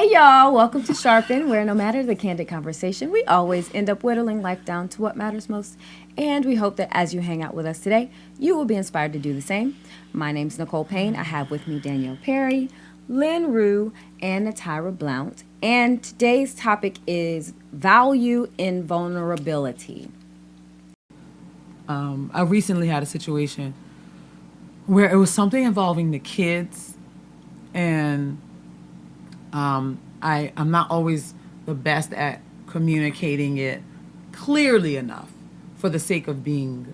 Hey y'all, welcome to Sharpen, where no matter the candid conversation, we always end up whittling life down to what matters most. And we hope that as you hang out with us today, you will be inspired to do the same. My name's Nicole Payne. I have with me Danielle Perry, Lynn Rue, and Natira Blount. And today's topic is value in vulnerability. I recently had a situation where it was something involving the kids, and I'm not always the best at communicating it clearly enough for the sake of being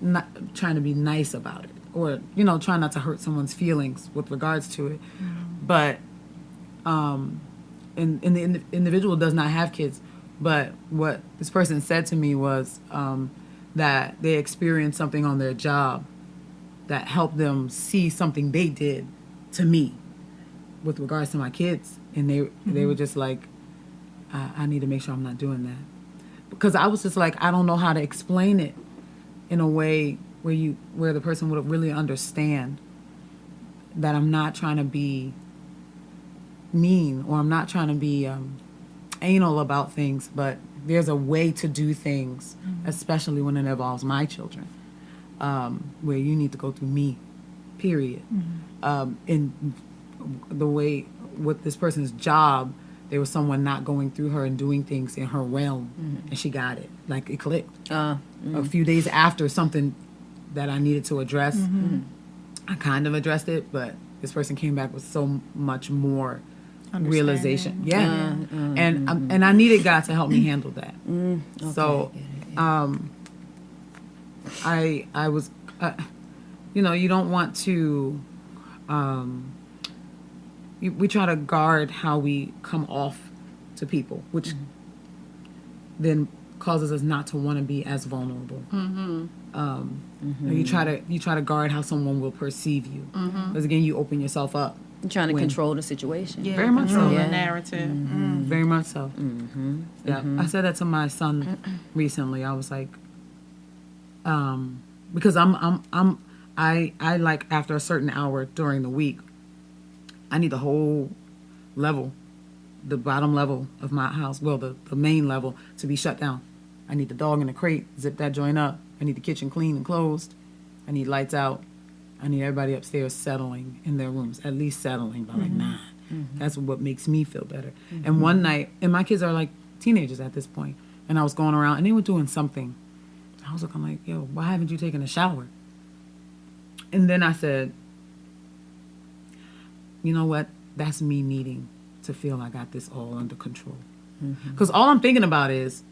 not trying to be nice about it, or trying not to hurt someone's feelings with regards to it. But and the individual does not have kids, but what this person said to me was that they experienced something on their job that helped them see something they did to me with regards to my kids, and they were just like, I need to make sure I'm not doing that, because I was just like, I don't know how to explain it in a way where the person would really understand that I'm not trying to be mean, or I'm not trying to be anal about things, but there's a way to do things, especially when it involves my children, where you need to go through me, period. In the way with this person's job, there was someone not going through her and doing things in her realm, and she got it. Like, it clicked. A few days after something that I needed to address, I kind of addressed it, but this person came back with so much more realization. Yeah. And I needed God to help me handle that. Okay, So I was, you don't want to, we try to guard how we come off to people, which then causes us not to want to be as vulnerable. You try to guard how someone will perceive you, because again, you open yourself up. You're trying to control the situation. Yeah, very much so. The narrative. Very much so. Yeah, I said that to my son recently. I was like, because I like, after a certain hour during the week, I need the whole level, the bottom level of my house, well, the main level, to be shut down. I need the dog in the crate, zip that joint up. I need the kitchen clean and closed. I need lights out. I need everybody upstairs settling in their rooms, at least settling by like 9. That's what makes me feel better. And one night, and my kids are like teenagers at this point, and I was going around and they were doing something. I was looking like, yo, why haven't you taken a shower? And then I said, you know what? That's me needing to feel I got this all under control. Because all I'm thinking about is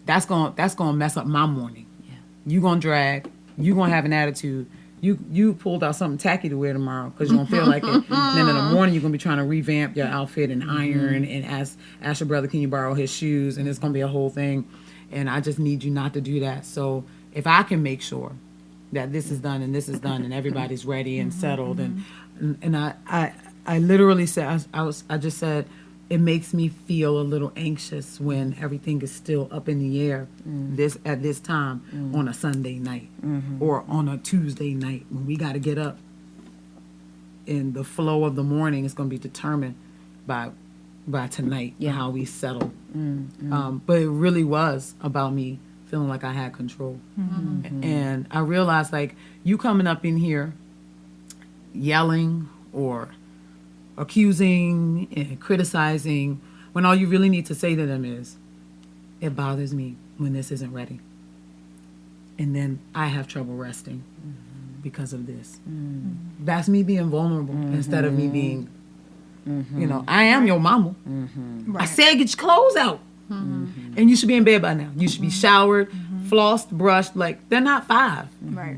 that's gonna mess up my morning. Yeah. You gonna drag. You gonna have an attitude. You pulled out something tacky to wear tomorrow because you don't feel like it. And then in the morning you're gonna be trying to revamp your outfit and iron and ask your brother, can you borrow his shoes? And it's gonna be a whole thing. And I just need you not to do that. So if I can make sure that this is done and this is done and everybody's ready and settled, and I literally said, I just said, it makes me feel a little anxious when everything is still up in the air at this time on a Sunday night or on a Tuesday night when we got to get up, and the flow of the morning is going to be determined by tonight, how we settle. But it really was about me feeling like I had control. And I realized, like, you coming up in here yelling or accusing and criticizing, when all you really need to say to them is, it bothers me when this isn't ready. And then I have trouble resting because of this. That's me being vulnerable instead of me being, I am your mama. I said, get your clothes out. And you should be in bed by now. You should be showered, flossed, brushed. Like, they're not 5. Right.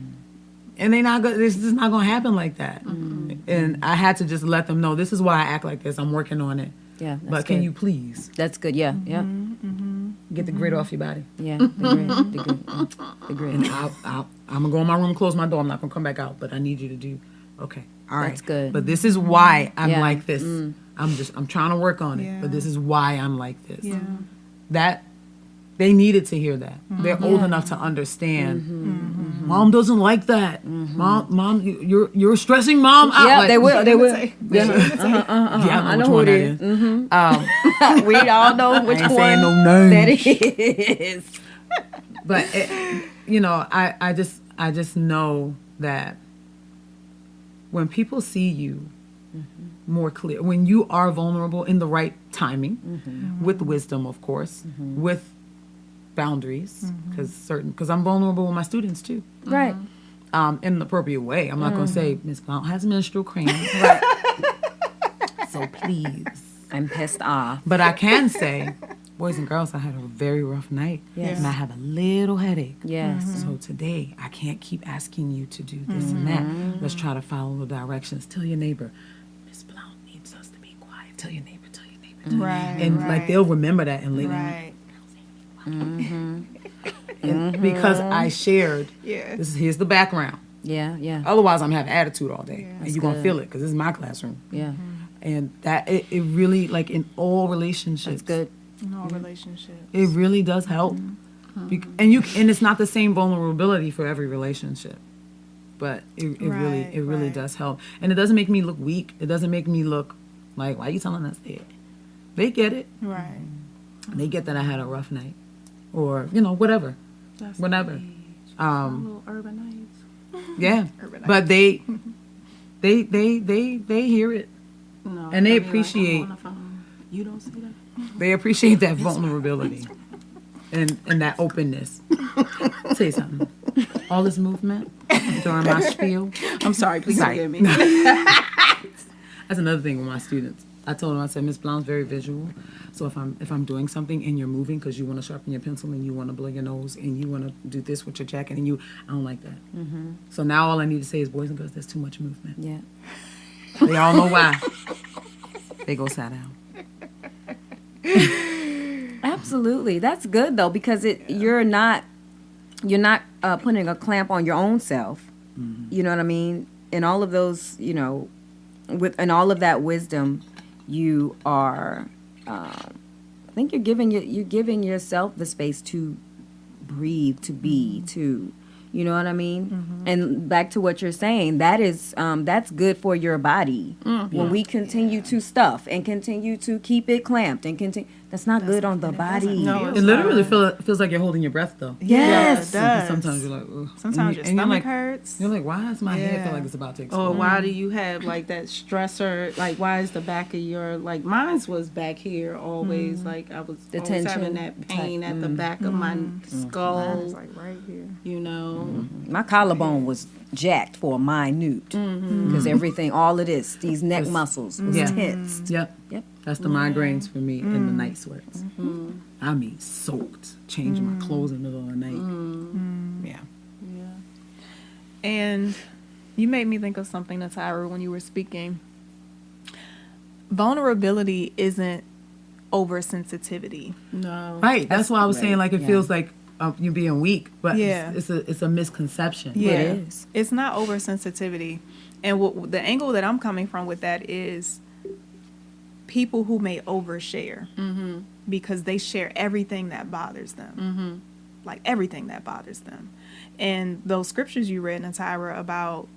And this is not going to happen like that. And I had to just let them know, this is why I act like this. I'm working on it. Yeah, but can you please? That's good. Yeah, yeah. Get the grit off your body. Yeah, the grit. And I'm going to go in my room and close my door. I'm not going to come back out. But I need you to do, okay. All right. That's good. But this is why I'm like this. I'm trying to work on it. But this is why I'm like this. Yeah. That, they needed to hear that. They're old enough to understand Mom doesn't like that. Mom, you're stressing mom out. Yeah, Like, they will. They will. Yeah, I know who it is. We all know which I ain't one saying no names. that is. But I just know that when people see you more clear, when you are vulnerable in the right timing, with wisdom, of course, with boundaries, because I'm vulnerable with my students too, Right. in an appropriate way. I'm not going to say Miss Blount has menstrual cramp, Right. so please. I'm pissed off. But I can say, boys and girls, I had a very rough night, Yes. and I have a little headache. Yes. So today, I can't keep asking you to do this and that. Let's try to follow the directions. Tell your neighbor, Miss Blount needs us to be quiet. Tell your neighbor, tell your neighbor. Tell your Right. And like they'll remember that and later. Right. And because I shared, Yeah. here's the background. Yeah. Yeah. Otherwise, I'm gonna have attitude all day, and That's you're gonna good. feel it because this is my classroom. Yeah. And that it really, like in all relationships, That's good. No relationship. it really does help. And it's not the same vulnerability for every relationship, but it really Right. does help. And it doesn't make me look weak. It doesn't make me look like, why are you telling us that? They get it. Right. They get that I had a rough night, or whatever, That's whatever. nice. Little urban nights. Yeah, Urban but they hear it. No. And they I mean, like, appreciate- I'm on the phone. You don't see that. They appreciate that vulnerability and that openness. I'll tell you something. All this movement during my spiel. I'm sorry. Please Sorry. forgive me. That's another thing with my students. I told them, I said, Miss Blount's very visual. So if I'm doing something and you're moving because you want to sharpen your pencil and you want to blow your nose and you want to do this with your jacket and I don't like that. So now all I need to say is, boys and girls, there's too much movement. Yeah. They all know why. They go sit down. Absolutely. That's good though, because you're not putting a clamp on your own self. You know what I mean? And all of those, and all of that wisdom, you are. I think you're giving yourself the space to breathe, to be, to. You know what I mean? And back to what you're saying, that's good for your body. When we continue to stuff and continue to keep it clamped and continue, that's not good on the body. No, It literally feels like you're holding your breath though. Yes. Yeah, it does. Sometimes you're like, ugh. Sometimes your And you're stomach like, hurts. You're like, why does my head Yeah. feel like it's about to explode? Or why do you have like that stressor? Like, why is the back of your mine's was back here always? Like I was The always having tension, that pain at the back of my skull. Mine's like right here. You know. My collarbone was jacked for a minute because everything, all of this, these neck muscles was Yeah. tensed. Yep. Yep. That's the migraines for me in the night sweats. I mean, soaked, changing my clothes in the middle of the night. Yeah. Yeah. And you made me think of something, Natira, when you were speaking. Vulnerability isn't oversensitivity. No. Right. That's why I was saying, like, it Yeah. feels like you're being weak, but Yeah. it's a misconception. Yeah. It is. It's not oversensitivity. And the angle that I'm coming from with that is people who may overshare because they share everything that bothers them. Like everything that bothers them. And those scriptures you read, Natira, about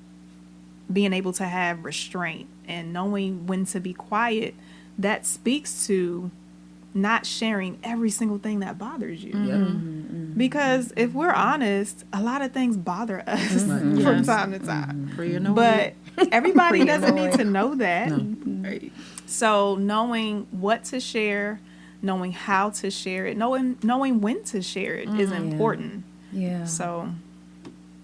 being able to have restraint and knowing when to be quiet, that speaks to not sharing every single thing that bothers you. Yep. Because if we're honest, a lot of things bother us from Yes. time to time. Pre-annoyed. But everybody Pretty doesn't need annoyed. to know that. Right. So knowing what to share, knowing how to share it, knowing when to share it is important. Yeah. So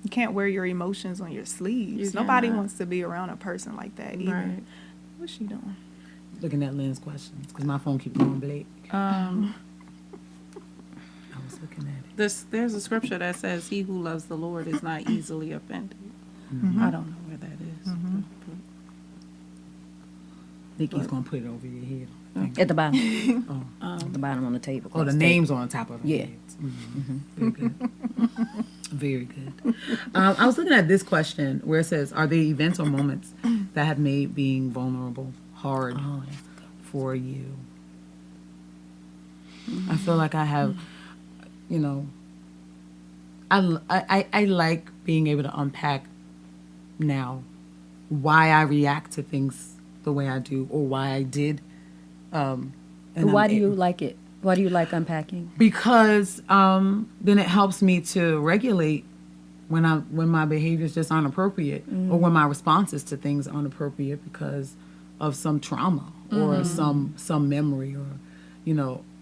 you can't wear your emotions on your sleeves. You Nobody cannot. wants to be around a person like that either. Right. What's she doing? Looking at Lynn's questions because my phone keeps going blank. I was looking at it. There's a scripture that says, "He who loves the Lord is not easily offended." I don't know where that is. Nikki's gonna put it over your head. Thank you. At the bottom. Oh. At the bottom on the table. Oh, the name's on top of it. Yeah. Very good. Very good. I was looking at this question where it says, are there events or moments that have made being vulnerable hard Oh, that's good. for you? I feel like I have, I like being able to unpack now why I react to things the way I do, or why I did. And Why do you like it? Why do you like unpacking? Because then it helps me to regulate when my behavior is just inappropriate, or when my responses to things aren't appropriate because of some trauma or some memory, or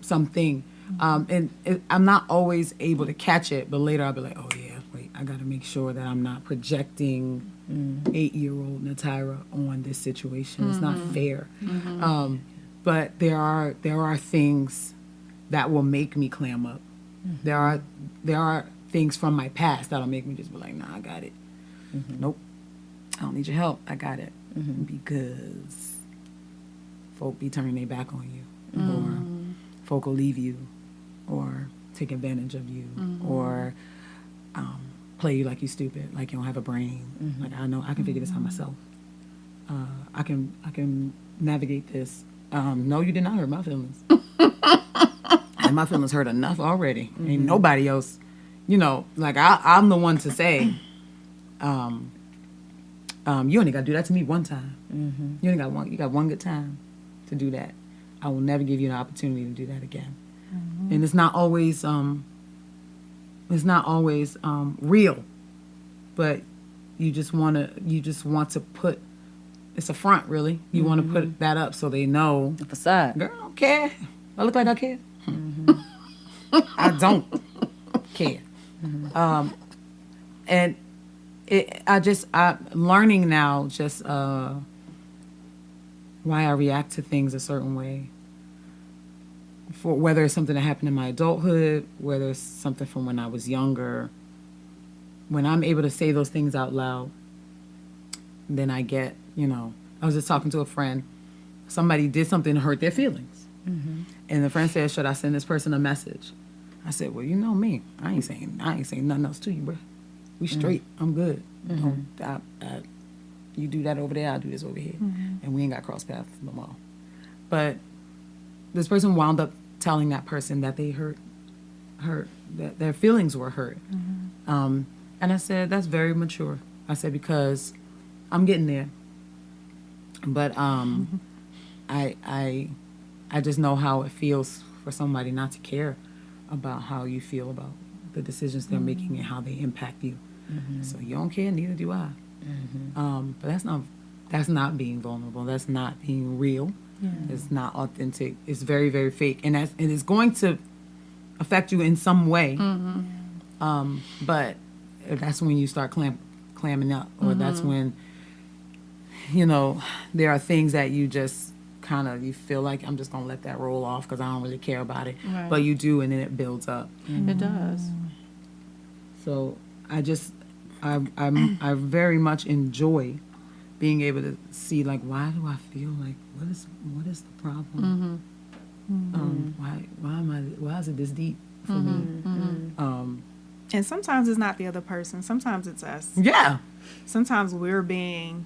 something. I'm not always able to catch it, but later I'll be like, oh yeah, wait, I got to make sure that I'm not projecting 8-year-old Natira on this situation. It's not fair. But there are things that will make me clam up. There are things from my past that'll make me just be like, nah, I got it. Nope, I don't need your help. I got it. Because folk be turning their back on you, or folk will leave you, or take advantage of you, or play you like you stupid, like you don't have a brain. Like, I know I can figure this out myself. I can navigate this. No, you did not hurt my feelings. And my feelings hurt enough already. Ain't nobody else, like I'm the one to say, you only got to do that to me one time. You got one good time to do that. I will never give you an opportunity to do that again. And it's not always real, but you just want to put, it's a front, really. You want to put that up so they know. The facade. Girl, I don't care. I look like I care. I don't care. And I'm learning now just why I react to things a certain way. For whether it's something that happened in my adulthood, whether it's something from when I was younger. When I'm able to say those things out loud, then I get, I was just talking to a friend. Somebody did something to hurt their feelings. And the friend said, should I send this person a message? I said, well, you know me. I ain't saying nothing else to you, bro. We straight. I'm good. You do that over there, I'll do this over here. And we ain't got cross paths no more. But this person wound up telling that person that they hurt, that their feelings were hurt. And I said, that's very mature. I said, because I'm getting there. But I just know how it feels for somebody not to care about how you feel about the decisions they're making and how they impact you. So you don't care, neither do I. But that's not being vulnerable. That's not being real. It's not authentic. It's very, very fake, and it's going to affect you in some way. But that's when you start clamming up, or that's when there are things that you just you feel like, I'm just gonna let that roll off because I don't really care about it. Right. But you do, and then it builds up. It does. So I very much enjoy being able to see, like, why do I feel like, what is the problem? Why is it this deep for me? And sometimes it's not the other person. Sometimes it's us. Yeah. Sometimes we're being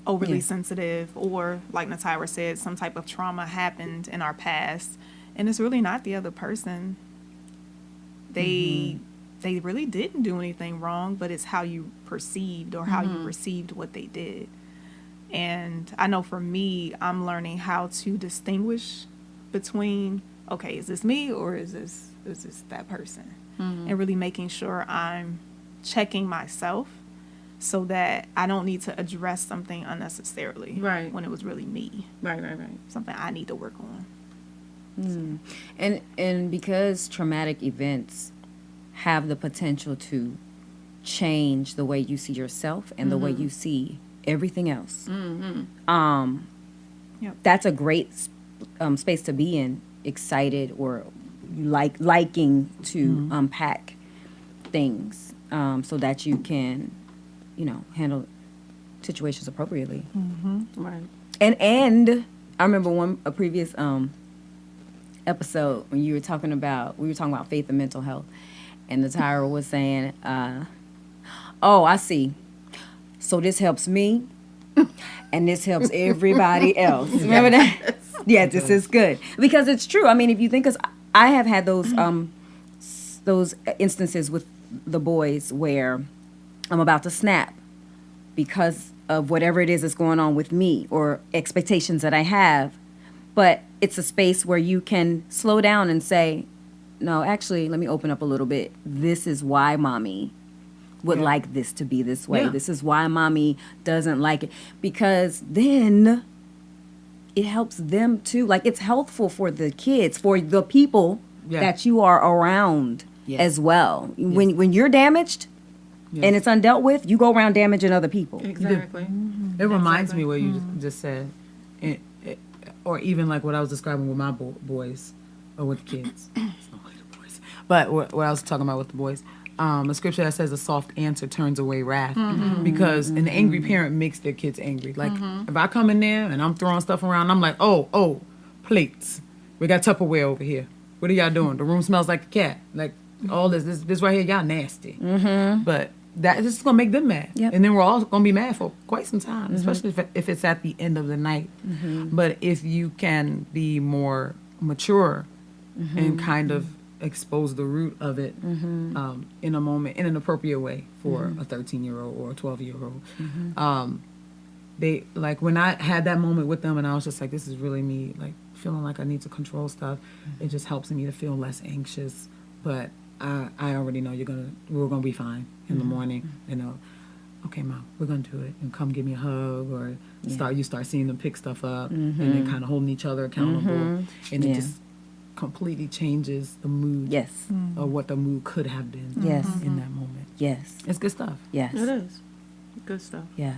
overly sensitive, or like Natira said, some type of trauma happened in our past, and it's really not the other person. They really didn't do anything wrong, but it's how you perceived, or how you received what they did. And I know for me, I'm learning how to distinguish between, okay, is this me, or is this that person? And really making sure I'm checking myself, so that I don't need to address something unnecessarily. Right. When it was really me. Right. Something I need to work on. And because traumatic events have the potential to change the way you see yourself and the way you see everything else, that's a great space to be in, excited or liking to unpack things, so that you can handle situations appropriately. Right. And I remember a previous episode when we were talking about faith and mental health, and Natira was saying, oh, I see. So this helps me, and this helps everybody else. Remember that? Yeah, this is good. Because it's true. I mean, if you think, 'cause I have had those instances with the boys where I'm about to snap because of whatever it is that's going on with me or expectations that I have. But it's a space where you can slow down and say, no, actually, let me open up a little bit. This is why mommy would like this to be this way. Yeah. This is why mommy doesn't like it. Because then it helps them too. Like, it's healthful for the kids, for the people that you are around as well. When you're damaged and it's undealt with, you go around damaging other people. Exactly. It reminds me what you just said, or even like what I was describing with my boys, or with the kids. It's not like the boys, but what I was talking about with the boys. A scripture that says a soft answer turns away wrath, because an angry parent makes their kids angry. Like if I come in there and I'm throwing stuff around, I'm like, oh, plates. We got Tupperware over here. What are y'all doing? The room smells like a cat. Like all this right here, y'all nasty. But this is gonna make them mad, and then we're all gonna be mad for quite some time, especially if it's at the end of the night. But if you can be more mature and kind of expose the root of it in a moment, in an appropriate way for a 13-year-old or a 12-year-old. They, like, when I had that moment with them and I was just like, this is really me, like feeling like I need to control stuff, it just helps me to feel less anxious. But I already know we're gonna be fine in the morning. You know, okay, Mom, we're gonna do it, and come give me a hug, or you start seeing them pick stuff up, and then kind of holding each other accountable, and it just completely changes the mood. Of what the mood could have been. In that moment. It's good stuff. It is. Good stuff. Yeah.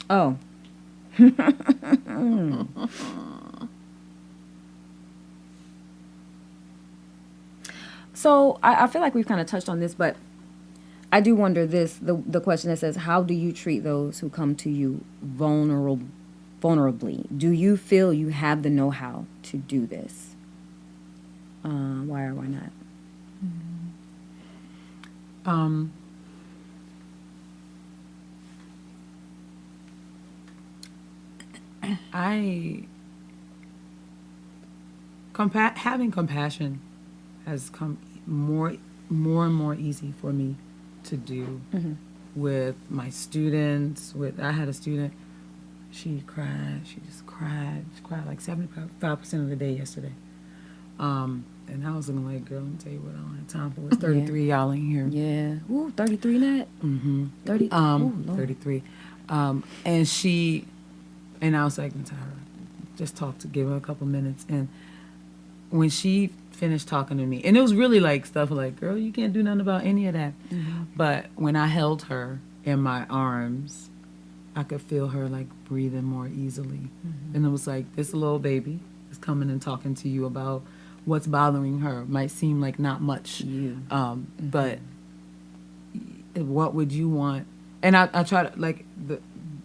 Oh. So I feel like we've kind of touched on this, but I do wonder this, the question that says, how do you treat those who come to you vulnerably? Do you feel you have the know-how to do this? Why or why not? Having compassion has come more and more easy for me to do with my students. I had a student, she cried. She cried like 75% of the day yesterday. And I was looking like, girl, let me tell you what I don't have time for. It's 33 y'all in here. Yeah. Ooh, 33 Nat? 30. Ooh, Lord. 33. And I was like, Natara, just give her a couple minutes. And when she finished talking to me, and it was really like stuff like, girl, you can't do nothing about any of that. But when I held her in my arms, I could feel her like breathing more easily. And it was like, this little baby is coming and talking to you about what's bothering her. It might seem like not much, but what would you want? And I try to, like,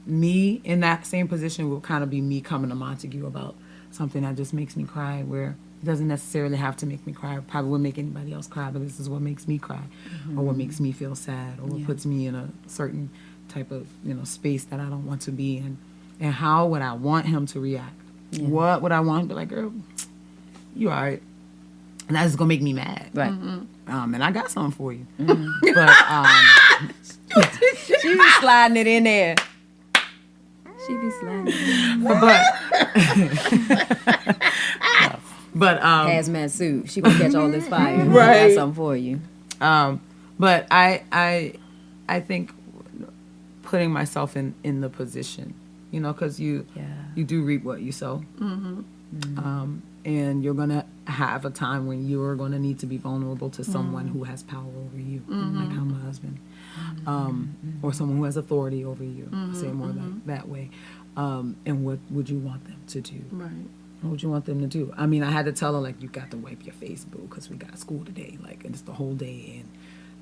me in that same position will kind of be me coming to Montague about something that just makes me cry, where it doesn't necessarily have to make me cry. It probably wouldn't make anybody else cry, but this is what makes me cry, or what makes me feel sad, or what puts me in a certain type of space that I don't want to be in. And how would I want him to react? What would I want him to be like, girl, you all right? And that's gonna make me mad, Right. And I got something for you, but She be sliding it in there. She be sliding it in. but Hazmat suit. She gonna catch all this fire. Right. I got something for you. But I think putting myself in the position, because you do reap what you sow. And you're going to have a time when you're going to need to be vulnerable to someone who has power over you, like how my husband, or someone who has authority over you, say it more like that way. And what would you want them to do? Right. What would you want them to do? I mean, I had to tell her, like, you got to wipe your face, boo, because we got school today, like, and it's the whole day, and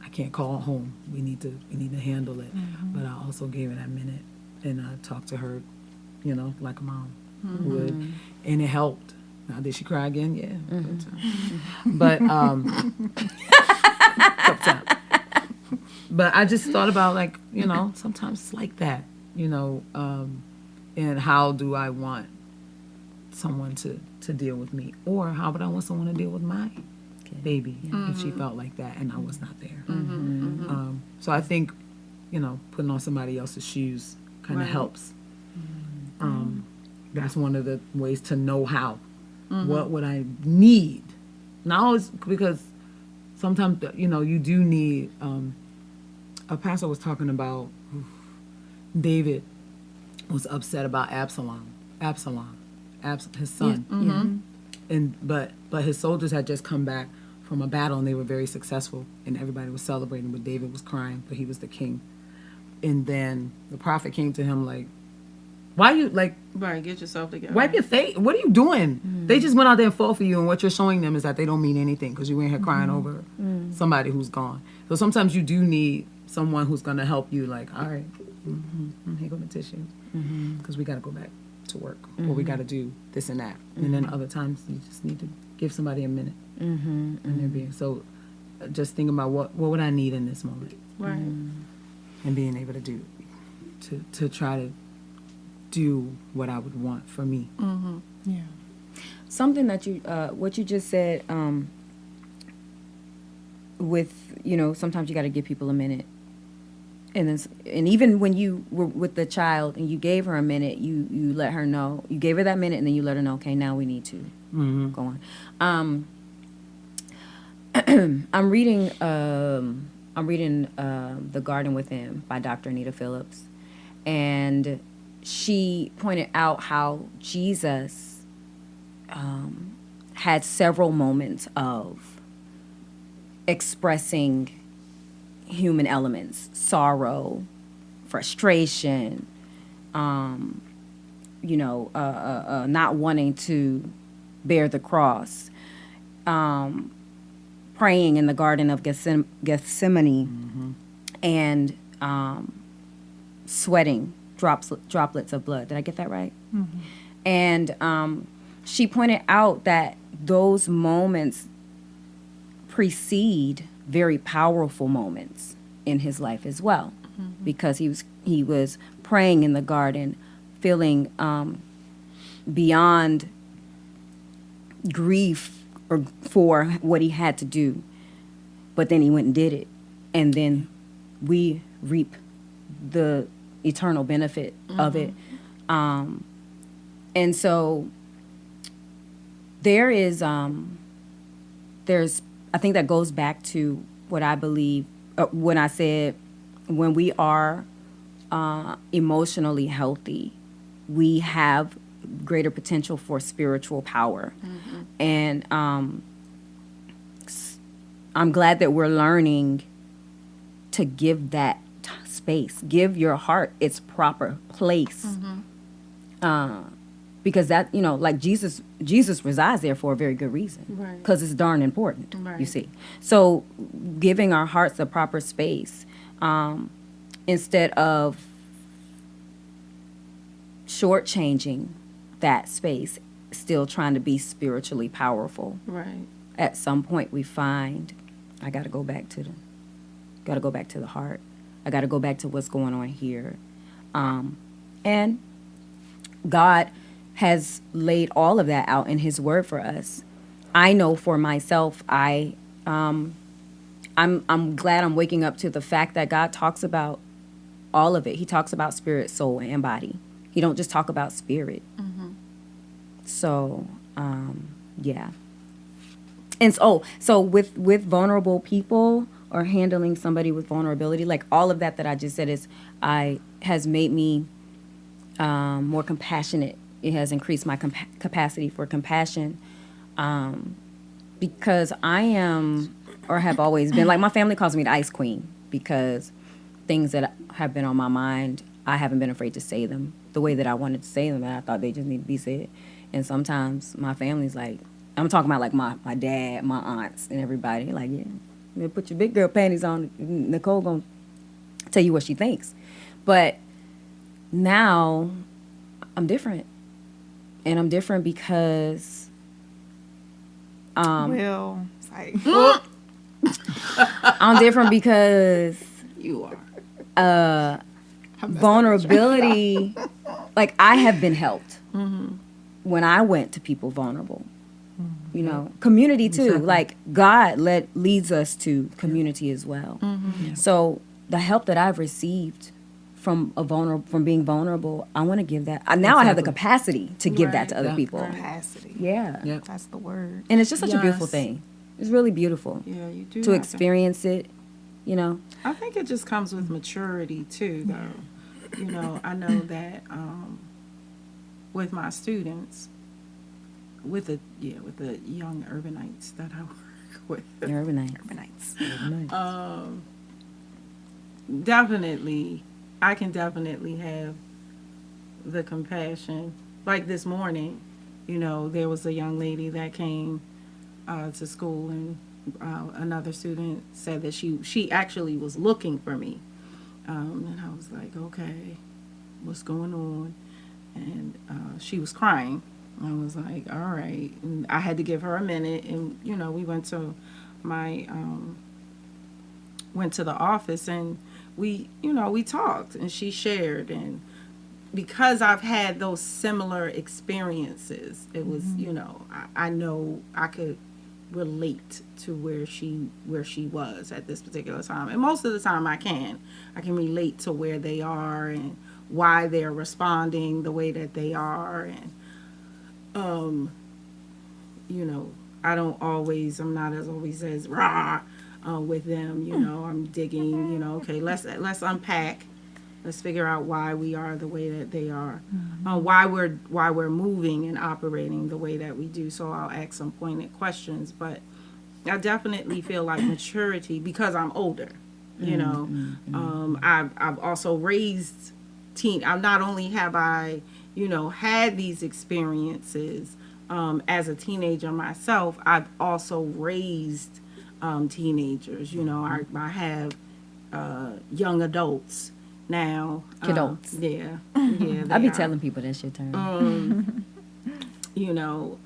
I can't call home. We need to handle it. But I also gave her that minute, and I talked to her, like a mom would, and it helped. Now, did she cry again? Yeah. But but I just thought about, like, sometimes it's like that, and how do I want someone to deal with me, or how would I want someone to deal with my baby if she felt like that and I was not there. So I think, putting on somebody else's shoes kind of helps. That's one of the ways to know how. What would I need? Not always, because sometimes, you do need, a pastor was talking about David was upset about Absalom, his son. But his soldiers had just come back from a battle and they were very successful and everybody was celebrating, but David was crying, but he was the king. And then the prophet came to him like, why you Right, get yourself together. wipe your face? What are you doing? They just went out there and fought for you, and what you're showing them is that they don't mean anything because you ain't here crying over somebody who's gone. So sometimes you do need someone who's going to help you, like, all right, here go the tissue, because we got to go back to work, or we got to do this and that. And then other times you just need to give somebody a minute. And they're being so. Just think about what would I need in this moment, Right. and being able to do to try to do what I would want for me. Yeah. Something that you, what you just said, with, sometimes you got to give people a minute. And even when you were with the child and you gave her a minute, you let her know, you gave her that minute and then you let her know, okay, now we need to go on. I'm reading The Garden Within by Dr. Anita Phillips, and she pointed out how Jesus had several moments of expressing human elements, sorrow, frustration, not wanting to bear the cross, praying in the Garden of Gethsemane, and sweating droplets of blood. Did I get that right? And she pointed out that those moments precede very powerful moments in his life as well, because he was praying in the garden, feeling beyond grief or for what he had to do, but then he went and did it, and then we reap the eternal benefit of it. And so there's I think that goes back to what I believe when I said, when we are emotionally healthy, we have greater potential for spiritual power. And I'm glad that we're learning to give that space, give your heart its proper place. Because that, like Jesus resides there for a very good reason. Right. Because it's darn important, Right. you see. So giving our hearts the proper space, instead of shortchanging that space, still trying to be spiritually powerful. Right. At some point we find, I got to go back to the heart. I got to go back to what's going on here. And God has laid all of that out in his word for us. I know for myself, I'm glad I'm waking up to the fact that God talks about all of it. He talks about spirit, soul, and body. He don't just talk about spirit. So, yeah. And so with vulnerable people, or handling somebody with vulnerability, like all of that I just said has made me more compassionate. It has increased my capacity for compassion, because I am, or have always been, like my family calls me the ice queen, because things that have been on my mind, I haven't been afraid to say them the way that I wanted to say them, and I thought they just need to be said. And sometimes my family's like, I'm talking about like my dad, my aunts, and everybody, like, yeah, you put your big girl panties on, Nicole gonna tell you what she thinks. But now I'm different. And I'm different because Well, it's like, I'm different because You are. vulnerability, like I have been helped when I went to people vulnerable. You know, community too. Exactly. Like God leads us to community as well. So the help that I've received from being vulnerable, I want to give that. Now I have the Exactly. capacity to give that to other Yeah. people. Capacity. Yeah. Yep. That's the word. And it's just such a beautiful Yes. thing. It's really beautiful Yeah, you do. to have experience it, you know. I think it just comes with maturity too, though. You know, I know that with my students, with the young urbanites that I work with, You're really nice. Urbanites. definitely, I can definitely have the compassion. Like this morning, you know, there was a young lady that came to school, and another student said that she actually was looking for me, and I was like, okay, what's going on? And she was crying. I was like, all right, and I had to give her a minute, and you know, we went to the office, and we talked, and she shared, and because I've had those similar experiences, it was, you know, I know I could relate to where she was at this particular time, and most of the time I can relate to where they are and why they're responding the way that they are, and you know, I'm not as always as rah with them, you know. I'm digging, you know, okay, let's unpack, let's figure out why we are the way that they are, why we're moving and operating the way that we do. So I'll ask some pointed questions, but I definitely feel like maturity, because I'm older, you know. I've also raised not only have I, you know, had these experiences as a teenager myself, I've also raised teenagers. You know, I have young adults now. Kidults. Yeah. I be they are. telling people that's your turn. You know,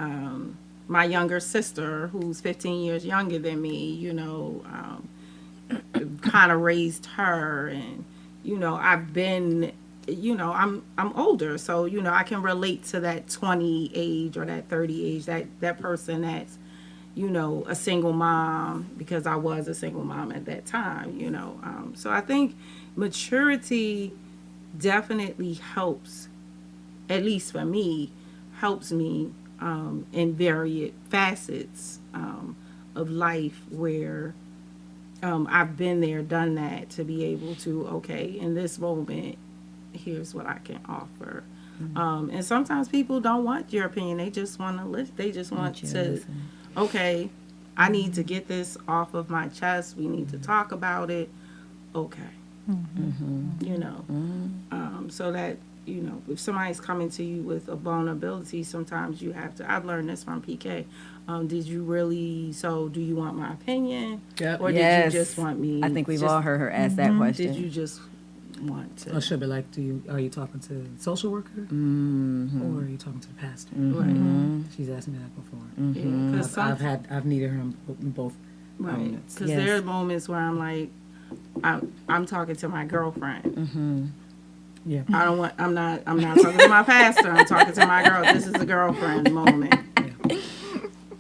my younger sister, who's 15 years younger than me, you know, kind of raised her, and you know, I've been, you know, I'm older, so you know, I can relate to that 20 age or that 30 age, that person that's, you know, a single mom, because I was a single mom at that time, you know. So I think maturity definitely helps, at least for me, helps me in various facets of life, where I've been there, done that, to be able to, okay, in this moment, here's what I can offer. And sometimes people don't want your opinion. They just want to listen. They just want to, okay, I need to get this off of my chest. We need to talk about it. Okay. You know, so that, you know, if somebody's coming to you with a vulnerability, sometimes you have to, I've learned this from PK. Do you want my opinion? Yep. Or Yes. did you just want me? I think we've just- all heard her ask that question. Did you just want to? Or should be like, are you talking to the social worker? Mm-hmm. Or are you talking to the pastor? Right. She's asked me that before. Yeah, 'cause I've needed her in both right. moments. Because Yes. there are moments where I'm like, I'm talking to my girlfriend. Yeah. I'm not talking to my pastor. I'm talking to my girl. This is a girlfriend moment.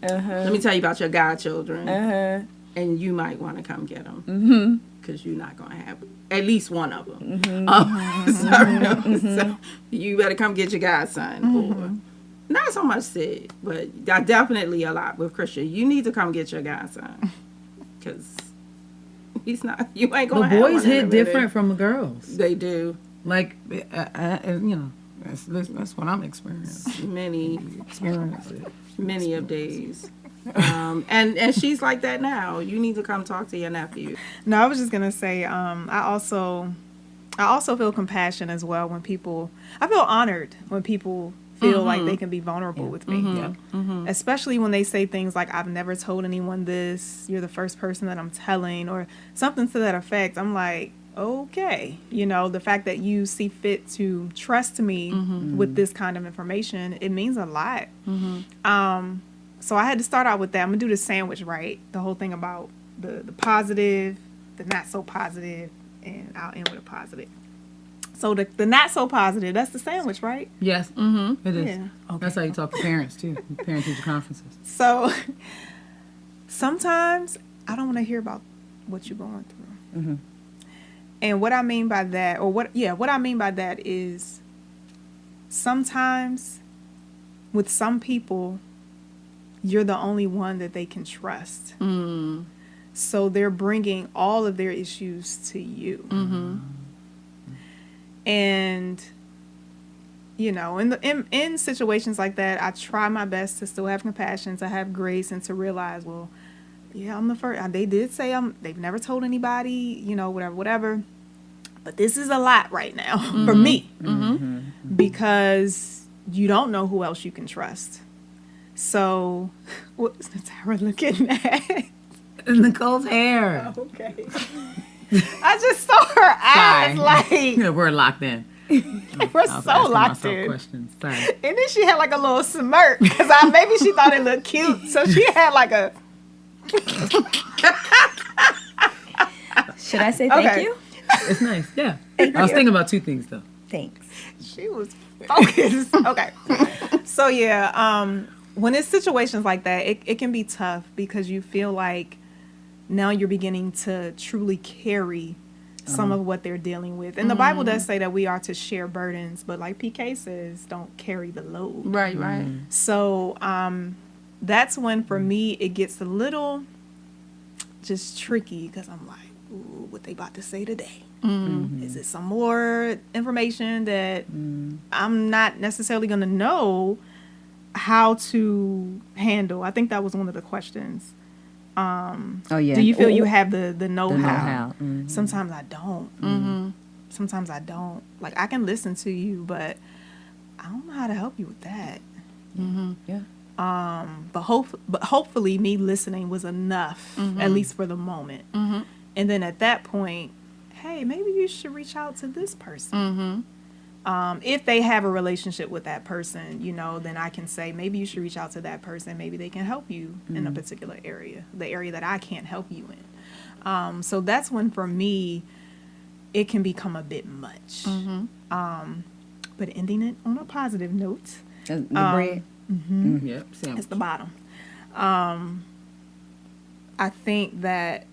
Let me tell you about your godchildren, and you might want to come get them, because you're not gonna have at least one of them. So you better come get your godson, or not so much Sid, but definitely a lot with Christian. You need to come get your godson, because he's not. You ain't gonna. The have boys one in a hit minute. different from the girls. They do. Like, you know, that's what I'm experiencing. Many of days. And she's like that now. You need to come talk to your nephew. No, I was just gonna say, I also feel compassion as well when people. I feel honored when people feel like they can be vulnerable with me, especially when they say things like, "I've never told anyone this. You're the first person that I'm telling," or something to that effect. I'm like, okay, you know, the fact that you see fit to trust me with this kind of information, it means a lot. So I had to start out with that. I'm gonna do the sandwich, right? The whole thing about the positive, the not so positive, and I'll end with a positive. So the not so positive, that's the sandwich, right? Yes, it is. Yeah. Okay. That's how you talk to parents too. Parent-teacher conferences. So sometimes I don't want to hear about what you're going through. And what I mean by that, what I mean by that is sometimes with some people, you're the only one that they can trust. So they're bringing all of their issues to you. And, you know, in situations like that, I try my best to still have compassion, to have grace, and to realize, well, yeah, I'm the first. They did say they've never told anybody, you know, whatever. But this is a lot right now for me because you don't know who else you can trust. So, what's Tara looking at? Nicole's hair. Okay. I just saw her eyes like We're locked in. we're so locked in. Questions. Sorry. And then she had like a little smirk because maybe she thought it looked cute. So she had like a. Should I say thank Okay. you? It's nice. Yeah. I was thinking about two things though. Thanks. She was focused. Okay. So yeah, when it's situations like that, it can be tough because you feel like now you're beginning to truly carry some of what they're dealing with. And the Bible does say that we are to share burdens, but like PK says, don't carry the load. Right, right. So that's when for me it gets a little just tricky because I'm like, ooh, what they about to say today? Is it some more information that I'm not necessarily going to know how to handle? I think that was one of the questions. Oh yeah. Do you feel you have the know-how? The know-how. Sometimes I don't. Sometimes I don't. Like I can listen to you, but I don't know how to help you with that. Yeah. But hopefully me listening was enough, at least for the moment. And then at that point, hey, maybe you should reach out to this person. If they have a relationship with that person, you know, then I can say maybe you should reach out to that person. Maybe they can help you in a particular area, the area that I can't help you in. So that's when for me, it can become a bit much. But ending it on a positive note. The bread. Yep. Sandwich. It's the bottom. I think that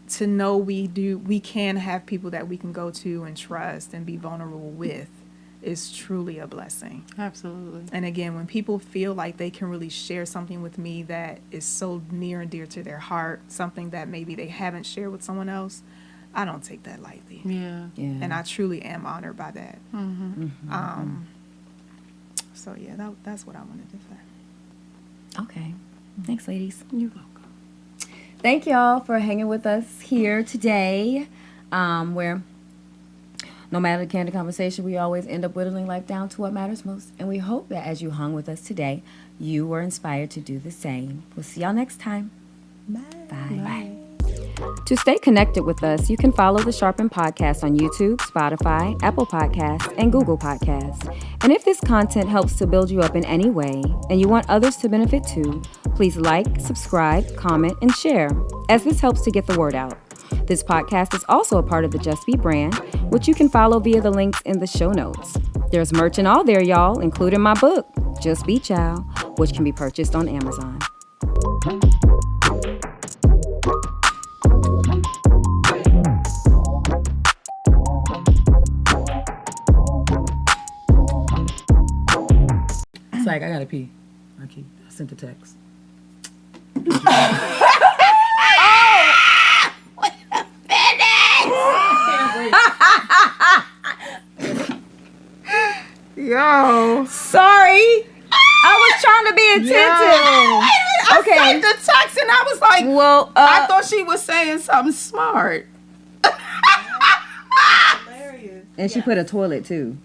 to know we can have people that we can go to and trust and be vulnerable with is truly a blessing. Absolutely. And again, when people feel like they can really share something with me that is so near and dear to their heart, something that maybe they haven't shared with someone else, I don't take that lightly. Yeah. Yeah. And I truly am honored by that. So yeah, that's what I wanted to say. Okay. Thanks, ladies. You're welcome. Thank y'all for hanging with us here today, where no matter the candid conversation, we always end up whittling life down to what matters most. And we hope that as you hung with us today, you were inspired to do the same. We'll see y'all next time. Bye. Bye. To stay connected with us, you can follow the Sharpen Podcast on YouTube, Spotify, Apple Podcasts, and Google Podcasts. And if this content helps to build you up in any way, and you want others to benefit too, please like, subscribe, comment, and share, as this helps to get the word out. This podcast is also a part of the JuhstBee brand, which you can follow via the links in the show notes. There's merch and all there, y'all, including my book, JuhstBee Child, which can be purchased on Amazon. It's like I gotta pee. I sent the text. Yo. Sorry. I was trying to be attentive. I sent the text and I was like, Well, I thought she was saying something smart. Hilarious. and she put a toilet too.